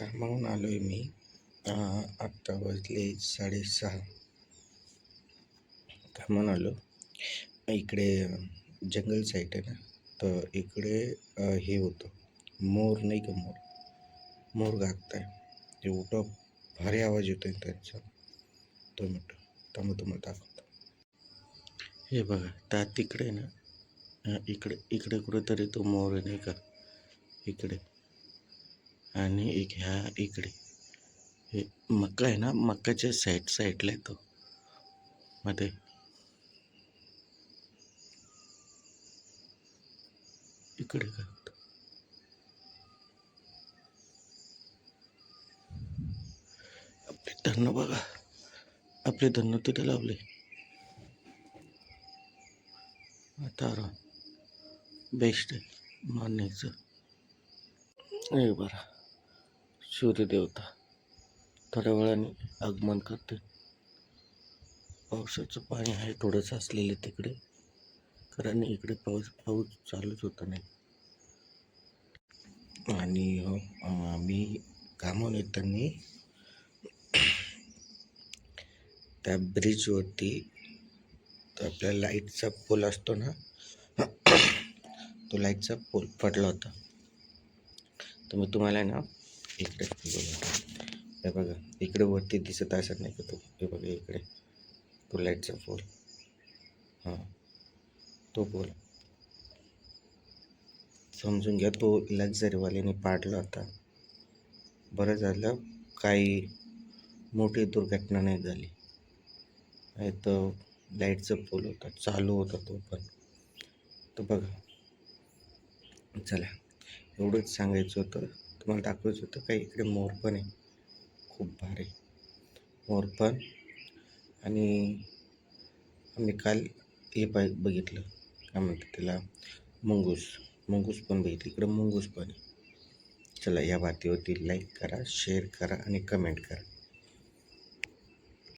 कामावून आलो आहे मी. आत्ता वाजले 6:30. कामावून आलो. इकडे जंगल साईड आहे ना, तर इकडे हे होतं, मोर नाही का, मोर गागताय. ते उठं भारी आवाज येतो आहे त्यांचा. 2 मिनटं थांबा, तुम्हाला दाखवतो. हे बघा, त्या तिकडे ना, इकडे कुठेतरी तो मोर आहे नाही का, इकडे. आणि एक ह्या इकडे हे मका आहे ना, मकाच्या साईडला येतो मध्ये. इकडे का आपले धरणं बघा, आपले धरणं तिथे लावले. वातावरण बेस्ट आहे मॉर्निंगचं. हे बरं, सूर्यदेवता थोड्या वेळाने आगमन करते. पावसाचं पाणी आहे थोडंसं असलेलं तिकडे, कारण इकडे पाऊस चालूच होता नाही. आणि मी कामावून येताना त्या ब्रिजवरती आपल्या लाईटचा पोल असतो ना, तो लाईटचा पोल पडला होता. तर मी तुम्हाला ना इकडे हे बघा, इकडे वरती दिसत असत नाही का तो, हे बघा इकडे तो लाईटचा पोल. हां, तो पोल समजून घ्या, तो लक्झरीवाल्याने पाडला होता. बरं झालं काही मोठी दुर्घटना नाही झाली. नाही तर लाईटचा पोल होता, चालू होता तो पण. तर बघा, चला एवढंच सांगायचं होतं, तुम्हाला दाखवायचं होतं का इकडे मोर पण आहे, खूप भारी मोर पण. आणि आम्ही काल हे बघितलं, काय म्हणतात त्याला, मुंगूस पण बघितली. इकडे मुंगूस पण आहे. चला, या बातमीवरती लाईक करा, शेअर करा आणि कमेंट करा.